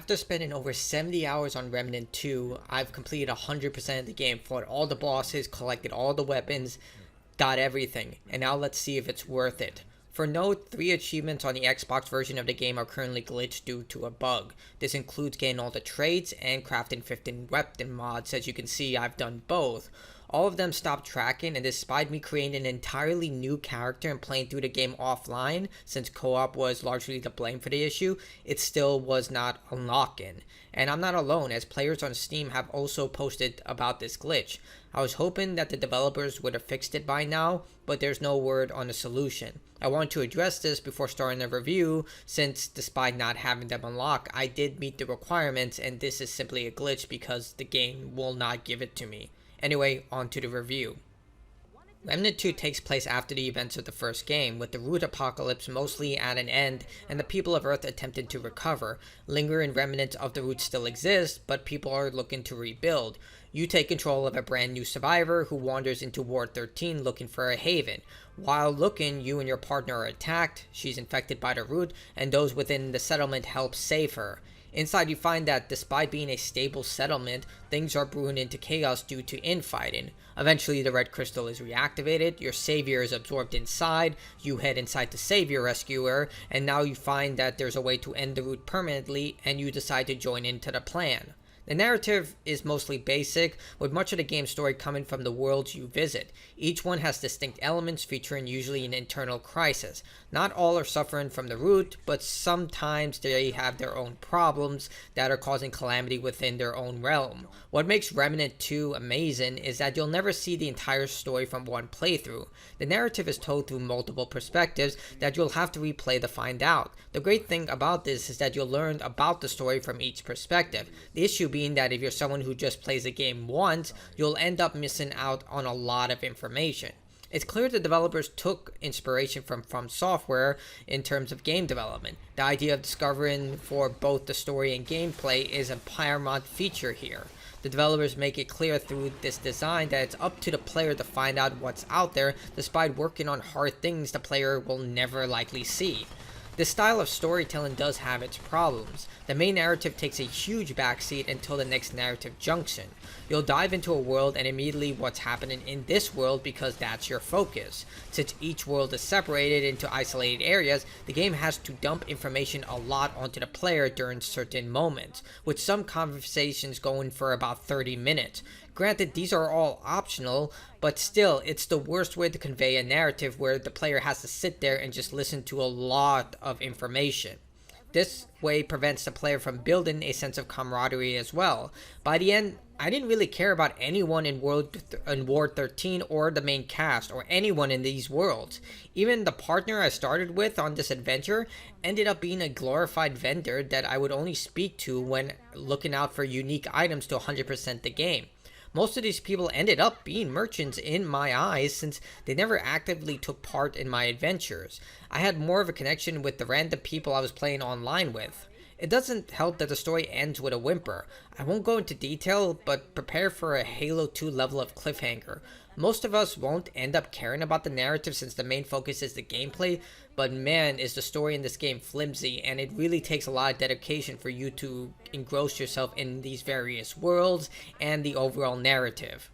After spending over 70 hours on Remnant 2, I've completed 100% of the game, fought all the bosses, collected all the weapons, got everything, and now let's see if it's worth it. For note, 3 achievements on the Xbox version of the game are currently glitched due to a bug. This includes getting all the traits and crafting 15 weapon mods. As you can see, I've done both. All of them stopped tracking, and despite me creating an entirely new character and playing through the game offline, since co-op was largely to blame for the issue, it still was not unlocking. And I'm not alone, as players on Steam have also posted about this glitch. I was hoping that the developers would have fixed it by now, but there's no word on a solution. I want to address this before starting the review, since despite not having them unlock, I did meet the requirements, and this is simply a glitch because the game will not give it to me. Anyway, on to the review. Remnant 2 takes place after the events of the first game, with the root apocalypse mostly at an end and the people of Earth attempting to recover. Lingering remnants of the root still exist, but people are looking to rebuild. You take control of a brand new survivor who wanders into Ward 13 looking for a haven. While looking, you and your partner are attacked, she's infected by the root, and those within the settlement help save her. Inside, you find that despite being a stable settlement, things are brewing into chaos due to infighting. Eventually, the red crystal is reactivated, your savior is absorbed inside, you head inside to save your rescuer, and now you find that there's a way to end the root permanently, and you decide to join into the plan. The narrative is mostly basic, with much of the game's story coming from the worlds you visit. Each one has distinct elements featuring usually an internal crisis. Not all are suffering from the root, but sometimes they have their own problems that are causing calamity within their own realm. What makes Remnant 2 amazing is that you'll never see the entire story from one playthrough. The narrative is told through multiple perspectives that you'll have to replay to find out. The great thing about this is that you'll learn about the story from each perspective. The issue being that if you're someone who just plays the game once, you'll end up missing out on a lot of information. It's clear the developers took inspiration from Software in terms of game development. The idea of discovering for both the story and gameplay is a paramount feature here. The developers make it clear through this design that it's up to the player to find out what's out there, despite working on hard things the player will never likely see. This style of storytelling does have its problems. The main narrative takes a huge backseat until the next narrative junction. You'll dive into a world and immediately what's happening in this world because that's your focus. Since each world is separated into isolated areas, the game has to dump information a lot onto the player during certain moments, with some conversations going for about 30 minutes. Granted, these are all optional, but still, it's the worst way to convey a narrative where the player has to sit there and just listen to a lot of information. This way prevents the player from building a sense of camaraderie as well. By the end, I didn't really care about anyone in Ward 13 or the main cast or anyone in these worlds. Even the partner I started with on this adventure ended up being a glorified vendor that I would only speak to when looking out for unique items to 100% the game. Most of these people ended up being merchants in my eyes since they never actively took part in my adventures. I had more of a connection with the random people I was playing online with. It doesn't help that the story ends with a whimper. I won't go into detail, but prepare for a Halo 2 level of cliffhanger. Most of us won't end up caring about the narrative since the main focus is the gameplay, but man, is the story in this game flimsy, and it really takes a lot of dedication for you to engross yourself in these various worlds and the overall narrative.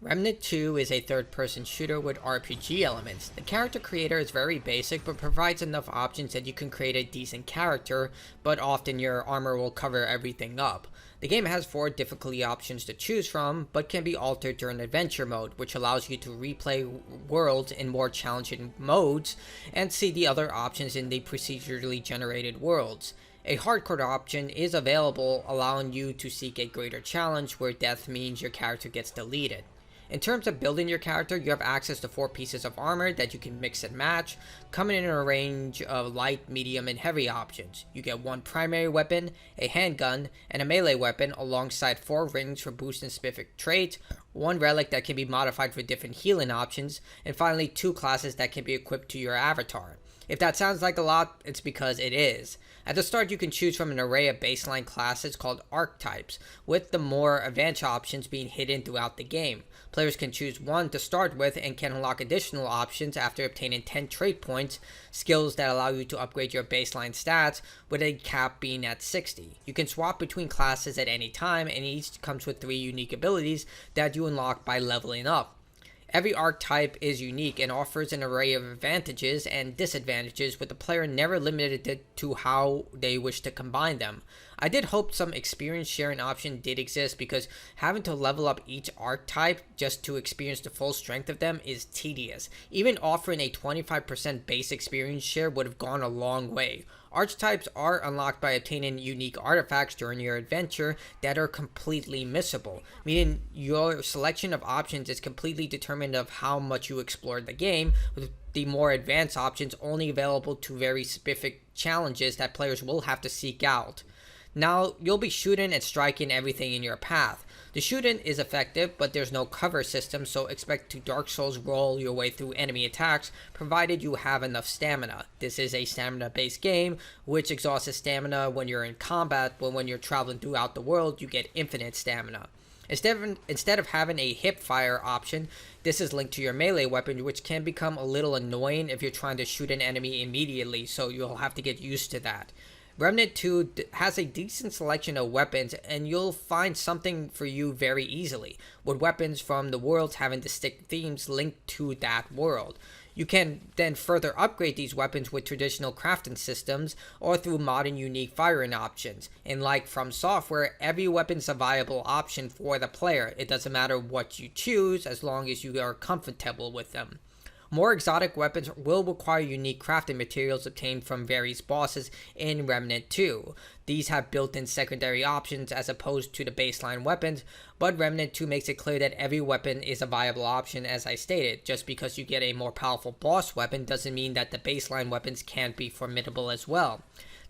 Remnant 2 is a third-person shooter with RPG elements. The character creator is very basic but provides enough options that you can create a decent character, but often your armor will cover everything up. The game has 4 difficulty options to choose from, but can be altered during adventure mode, which allows you to replay worlds in more challenging modes and see the other options in the procedurally generated worlds. A hardcore option is available, allowing you to seek a greater challenge where death means your character gets deleted. In terms of building your character, you have access to 4 pieces of armor that you can mix and match, coming in a range of light, medium, and heavy options. You get 1 primary weapon, a handgun, and a melee weapon alongside 4 rings for boosting specific traits, 1 relic that can be modified for different healing options, and finally 2 classes that can be equipped to your avatar. If that sounds like a lot, it's because it is. At the start, you can choose from an array of baseline classes called archetypes, with the more advanced options being hidden throughout the game. Players can choose one to start with and can unlock additional options after obtaining 10 trait points, skills that allow you to upgrade your baseline stats, with a cap being at 60. You can swap between classes at any time, and each comes with 3 unique abilities that you unlock by leveling up. Every archetype is unique and offers an array of advantages and disadvantages, with the player never limited to how they wish to combine them. I did hope some experience sharing option did exist, because having to level up each archetype just to experience the full strength of them is tedious. Even offering a 25% base experience share would have gone a long way. Archetypes are unlocked by obtaining unique artifacts during your adventure that are completely missable, meaning your selection of options is completely determined of how much you explore the game, with the more advanced options only available to very specific challenges that players will have to seek out. Now, you'll be shooting and striking everything in your path. The shooting is effective, but there's no cover system, so expect to Dark Souls roll your way through enemy attacks, provided you have enough stamina. This is a stamina-based game, which exhausts stamina when you're in combat, but when you're traveling throughout the world, you get infinite stamina. Instead of having a hip fire option, this is linked to your melee weapon, which can become a little annoying if you're trying to shoot an enemy immediately, so you'll have to get used to that. Remnant 2 has a decent selection of weapons, and you'll find something for you very easily, with weapons from the worlds having distinct themes linked to that world. You can then further upgrade these weapons with traditional crafting systems or through modern unique firing options. And like From Software, every weapon's a viable option for the player. It doesn't matter what you choose as long as you are comfortable with them. More exotic weapons will require unique crafting materials obtained from various bosses in Remnant 2. These have built-in secondary options as opposed to the baseline weapons, but Remnant 2 makes it clear that every weapon is a viable option, as I stated. Just because you get a more powerful boss weapon doesn't mean that the baseline weapons can't be formidable as well.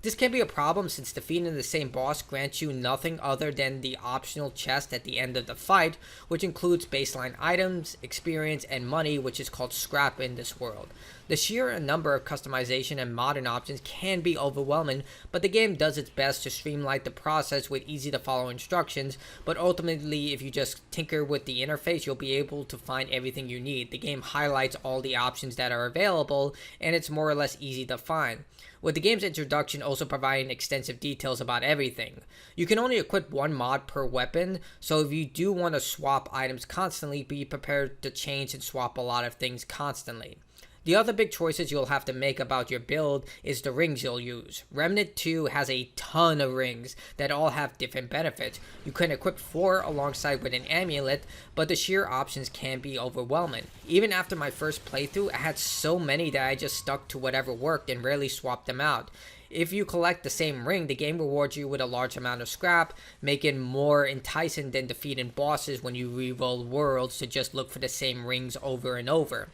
This can be a problem since defeating the same boss grants you nothing other than the optional chest at the end of the fight, which includes baseline items, experience, and money, which is called scrap in this world. The sheer number of customization and modern options can be overwhelming, but the game does its best to streamline the process with easy-to-follow instructions, but ultimately, if you just tinker with the interface, you'll be able to find everything you need. The game highlights all the options that are available, and it's more or less easy to find, with the game's introduction also providing extensive details about everything. You can only equip one mod per weapon, so if you do want to swap items constantly, be prepared to change and swap a lot of things constantly. The other big choices you'll have to make about your build is the rings you'll use. Remnant 2 has a ton of rings that all have different benefits. You can equip 4 alongside with an amulet, but the sheer options can be overwhelming. Even after my first playthrough, I had so many that I just stuck to whatever worked and rarely swapped them out. If you collect the same ring, the game rewards you with a large amount of scrap, making more enticing than defeating bosses when you reroll worlds to just look for the same rings over and over.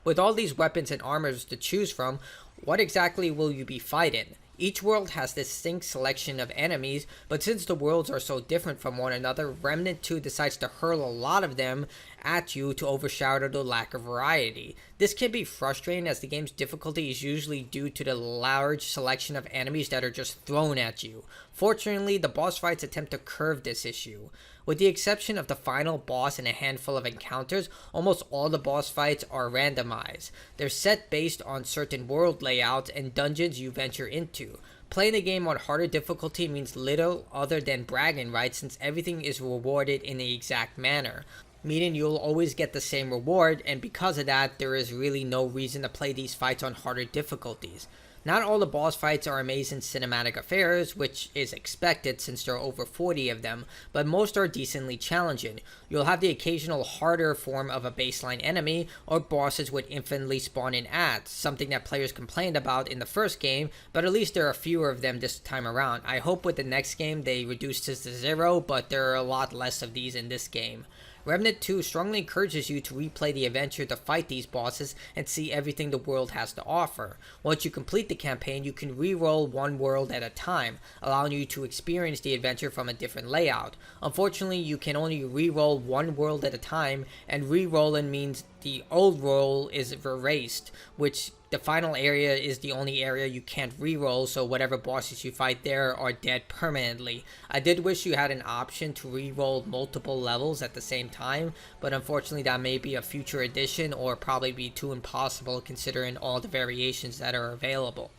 With all these weapons and armors to choose from, what exactly will you be fighting? Each world has a distinct selection of enemies, but since the worlds are so different from one another, Remnant 2 decides to hurl a lot of them at you to overshadow the lack of variety. This can be frustrating as the game's difficulty is usually due to the large selection of enemies that are just thrown at you. Fortunately, the boss fights attempt to curb this issue. With the exception of the final boss and a handful of encounters, almost all the boss fights are randomized. They're set based on certain world layouts and dungeons you venture into. Playing the game on harder difficulty means little other than bragging rights, since everything is rewarded in the exact manner, meaning you'll always get the same reward, and because of that, there is really no reason to play these fights on harder difficulties. Not all the boss fights are amazing cinematic affairs, which is expected since there are over 40 of them, but most are decently challenging. You'll have the occasional harder form of a baseline enemy, or bosses with infinitely spawning ads, something that players complained about in the first game, but at least there are fewer of them this time around. I hope with the next game they reduce this to 0, but there are a lot less of these in this game. Remnant 2 strongly encourages you to replay the adventure to fight these bosses and see everything the world has to offer. Once you complete the campaign, you can re-roll one world at a time, allowing you to experience the adventure from a different layout. Unfortunately, you can only re-roll one world at a time, and re-rolling means the old roll is erased, which the final area is the only area you can't reroll, so whatever bosses you fight there are dead permanently. I did wish you had an option to reroll multiple levels at the same time, but unfortunately that may be a future edition or probably be too impossible considering all the variations that are available.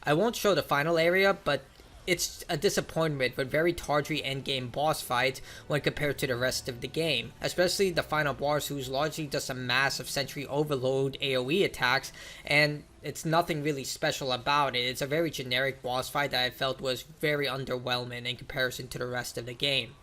I won't show the final area, but it's a disappointment with very tawdry endgame boss fights when compared to the rest of the game, especially the final boss, who's largely just a massive sensory overload AoE attacks, and it's nothing really special about it. It's a very generic boss fight that I felt was very underwhelming in comparison to the rest of the game.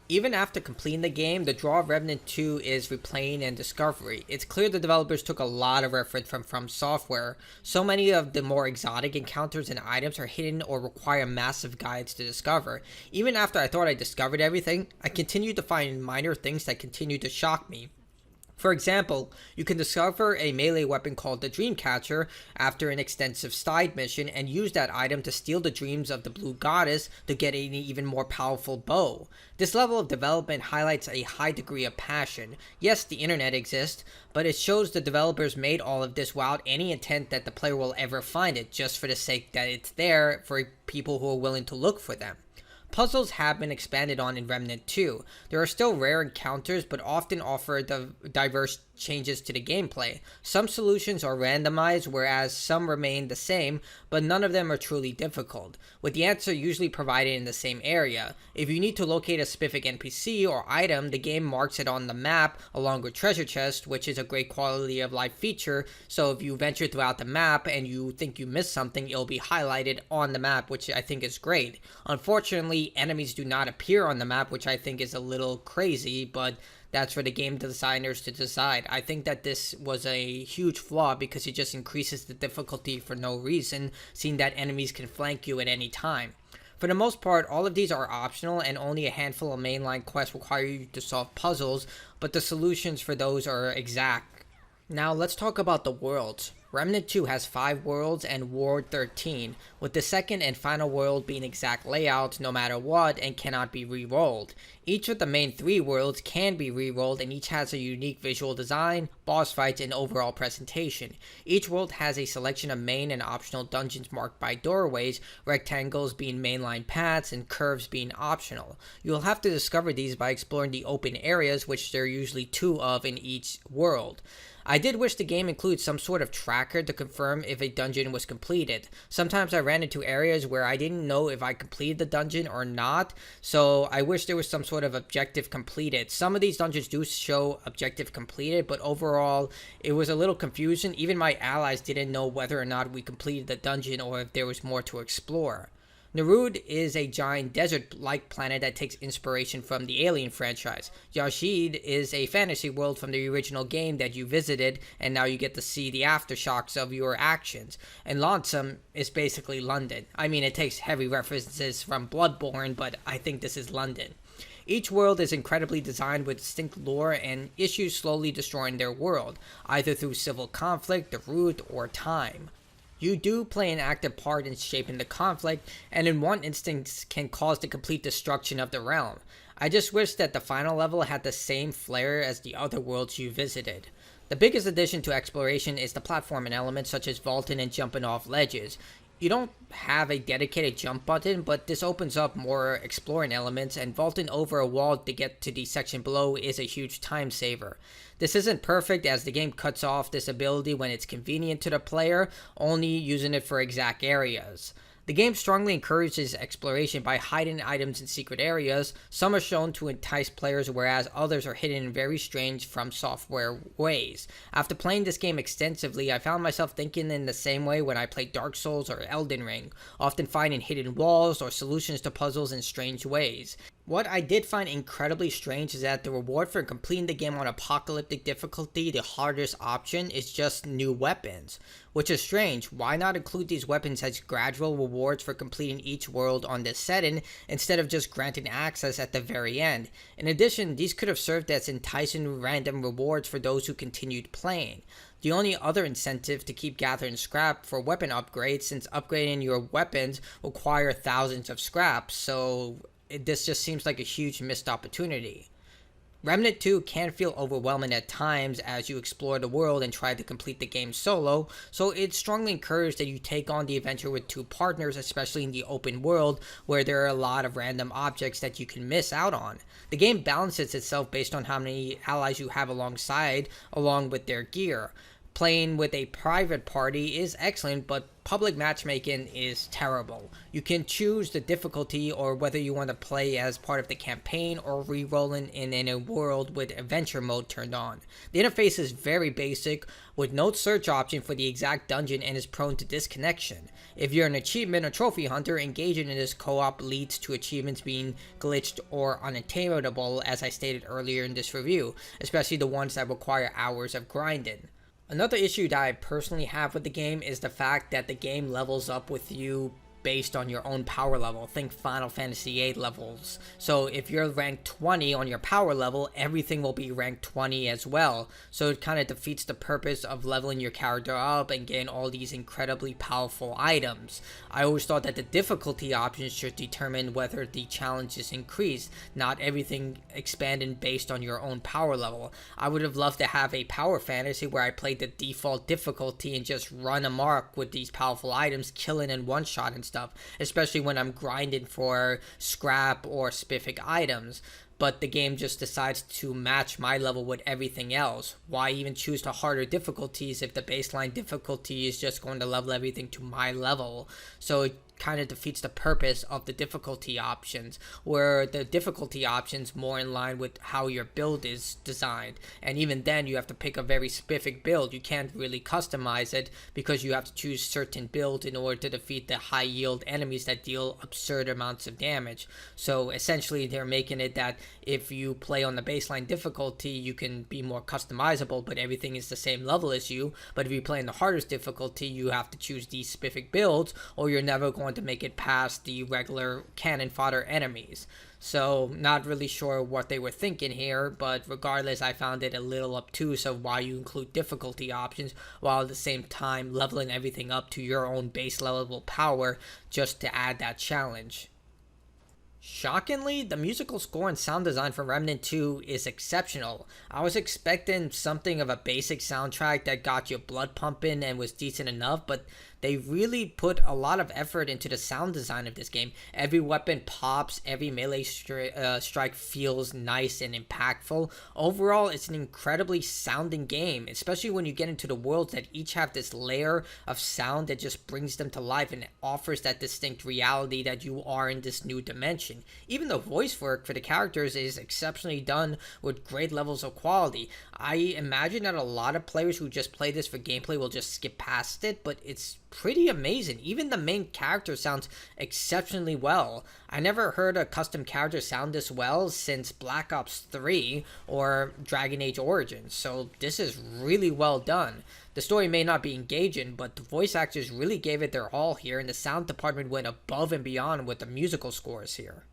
Even after completing the game, the draw of Remnant 2 is replaying and discovery. It's clear the developers took a lot of effort from Software. So many of the more exotic encounters and items are hidden or require massive guides to discover. Even after I thought I discovered everything, I continued to find minor things that continued to shock me. For example, you can discover a melee weapon called the Dreamcatcher after an extensive side mission and use that item to steal the dreams of the Blue Goddess to get an even more powerful bow. This level of development highlights a high degree of passion. Yes, the internet exists, but it shows the developers made all of this without any intent that the player will ever find it, just for the sake that it's there for people who are willing to look for them. Puzzles have been expanded on in Remnant 2. There are still rare encounters, but often offer diverse changes to the gameplay. Some solutions are randomized, whereas some remain the same, but none of them are truly difficult, with the answer usually provided in the same area. If you need to locate a specific NPC or item, the game marks it on the map along with treasure chests, which is a great quality of life feature, so if you venture throughout the map and you think you missed something, it'll be highlighted on the map, which I think is great. Unfortunately, enemies do not appear on the map, which I think is a little crazy, but that's for the game designers to decide. I think that this was a huge flaw because it just increases the difficulty for no reason, seeing that enemies can flank you at any time. For the most part, all of these are optional and only a handful of mainline quests require you to solve puzzles, but the solutions for those are exact. Now let's talk about the worlds. Remnant 2 has 5 worlds and World 13, with the second and final world being exact layouts no matter what and cannot be re-rolled. Each of the main 3 worlds can be re-rolled and each has a unique visual design, boss fights, and overall presentation. Each world has a selection of main and optional dungeons marked by doorways, rectangles being mainline paths and curves being optional. You will have to discover these by exploring the open areas, which there are usually 2 of in each world. I did wish the game includes some sort of tracker to confirm if a dungeon was completed. Sometimes I ran into areas where I didn't know if I completed the dungeon or not, so I wish there was some sort of objective completed. Some of these dungeons do show objective completed, but overall it was a little confusing. Even my allies didn't know whether or not we completed the dungeon or if there was more to explore. Narud is a giant desert-like planet that takes inspiration from the Alien franchise. Yashid is a fantasy world from the original game that you visited, and now you get to see the aftershocks of your actions. And Lonesome is basically London. I mean, it takes heavy references from Bloodborne, but I think this is London. Each world is incredibly designed with distinct lore and issues slowly destroying their world, either through civil conflict, the root, or time. You do play an active part in shaping the conflict, and in one instance can cause the complete destruction of the realm. I just wish that the final level had the same flair as the other worlds you visited. The biggest addition to exploration is the platforming elements such as vaulting and jumping off ledges. You don't have a dedicated jump button, but this opens up more exploring elements, and vaulting over a wall to get to the section below is a huge time saver. This isn't perfect as the game cuts off this ability when it's convenient to the player, only using it for exact areas. The game strongly encourages exploration by hiding items in secret areas. Some are shown to entice players, whereas others are hidden in very strange From Software ways. After playing this game extensively, I found myself thinking in the same way when I played Dark Souls or Elden Ring, often finding hidden walls or solutions to puzzles in strange ways. What I did find incredibly strange is that the reward for completing the game on apocalyptic difficulty, the hardest option, is just new weapons. Which is strange. Why not include these weapons as gradual rewards for completing each world on this setting, instead of just granting access at the very end? In addition, these could have served as enticing random rewards for those who continued playing. The only other incentive to keep gathering scrap for weapon upgrades, since upgrading your weapons require thousands of scraps, so this just seems like a huge missed opportunity. Remnant 2 can feel overwhelming at times as you explore the world and try to complete the game solo, so it's strongly encouraged that you take on the adventure with two partners, especially in the open world where there are a lot of random objects that you can miss out on. The game balances itself based on how many allies you have alongside, along with their gear. Playing with a private party is excellent, but public matchmaking is terrible. You can choose the difficulty or whether you want to play as part of the campaign or re-rolling in a world with adventure mode turned on. The interface is very basic, with no search option for the exact dungeon, and is prone to disconnection. If you're an achievement or trophy hunter, engaging in this co-op leads to achievements being glitched or unattainable, as I stated earlier in this review, especially the ones that require hours of grinding. Another issue that I personally have with the game is the fact that the game levels up with you based on your own power level. Think Final Fantasy VIII levels. So if you're ranked 20 on your power level, everything will be ranked 20 as well. So it kind of defeats the purpose of leveling your character up and getting all these incredibly powerful items. I always thought that the difficulty options should determine whether the challenge is increased, not everything expanding based on your own power level. I would have loved to have a power fantasy where I played the default difficulty and just run amok with these powerful items, killing in one shot and stuff, especially when I'm grinding for scrap or specific items. But the game just decides to match my level with everything else. Why even choose the harder difficulties if the baseline difficulty is just going to level everything to my level? So it kind of defeats the purpose of the difficulty options, where the difficulty options more in line with how your build is designed, and even then you have to pick a very specific build. You can't really customize it because you have to choose certain builds in order to defeat the high yield enemies that deal absurd amounts of damage. So essentially they're making it that if you play on the baseline difficulty, you can be more customizable, but everything is the same level as you. But if you play in the hardest difficulty, you have to choose these specific builds, or you're never going to make it past the regular cannon fodder enemies. So not really sure what they were thinking here, but regardless, I found it a little obtuse of why you include difficulty options while at the same time leveling everything up to your own base level power just to add that challenge. Shockingly, the musical score and sound design for Remnant 2 is exceptional. I was expecting something of a basic soundtrack that got your blood pumping and was decent enough, but they really put a lot of effort into the sound design of this game. Every weapon pops, every melee strike feels nice and impactful. Overall, it's an incredibly sounding game, especially when you get into the worlds that each have this layer of sound that just brings them to life and offers that distinct reality that you are in this new dimension. Even the voice work for the characters is exceptionally done with great levels of quality. I imagine that a lot of players who just play this for gameplay will just skip past it, but it's pretty amazing. Even the main character sounds exceptionally well. I never heard a custom character sound this well since Black Ops 3 or Dragon Age Origins, so this is really well done. The story may not be engaging, but the voice actors really gave it their all here, and the sound department went above and beyond with the musical scores here.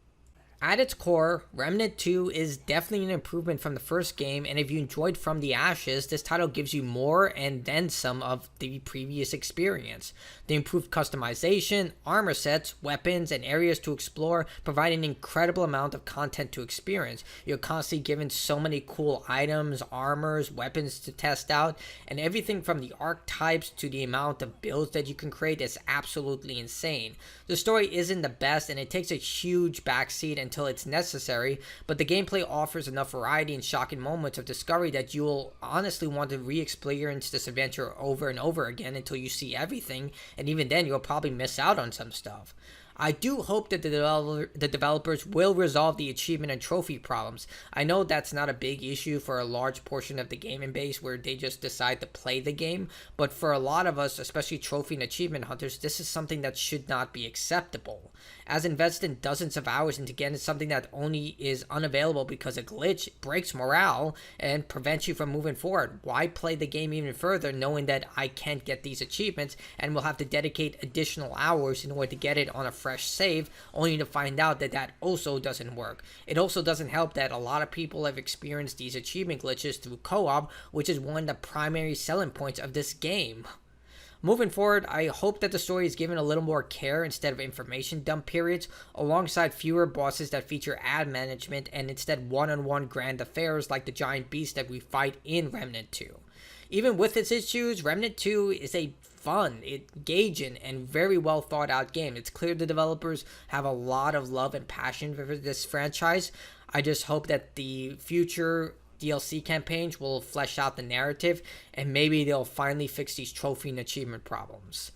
At its core, Remnant 2 is definitely an improvement from the first game, and if you enjoyed From the Ashes, this title gives you more and then some of the previous experience. The improved customization, armor sets, weapons, and areas to explore provide an incredible amount of content to experience. You're constantly given so many cool items, armors, weapons to test out, and everything from the archetypes to the amount of builds that you can create is absolutely insane. The story isn't the best, and it takes a huge backseat until it's necessary, but the gameplay offers enough variety and shocking moments of discovery that you'll honestly want to re-experience this adventure over and over again until you see everything, and even then you'll probably miss out on some stuff. I do hope that the developers will resolve the achievement and trophy problems. I know that's not a big issue for a large portion of the gaming base where they just decide to play the game, but for a lot of us, especially trophy and achievement hunters, this is something that should not be acceptable. As invested in dozens of hours into getting something that only is unavailable because a glitch breaks morale and prevents you from moving forward, why play the game even further knowing that I can't get these achievements and will have to dedicate additional hours in order to get it on a fresh save, only to find out that that also doesn't work. It also doesn't help that a lot of people have experienced these achievement glitches through co-op, which is one of the primary selling points of this game. Moving forward, I hope that the story is given a little more care instead of information dump periods, alongside fewer bosses that feature ad management and instead one-on-one grand affairs like the giant beast that we fight in Remnant 2. Even with its issues, Remnant 2 is a fun, engaging, and very well thought out game. It's clear the developers have a lot of love and passion for this franchise. I just hope that the future DLC campaigns will flesh out the narrative, and maybe they'll finally fix these trophy and achievement problems.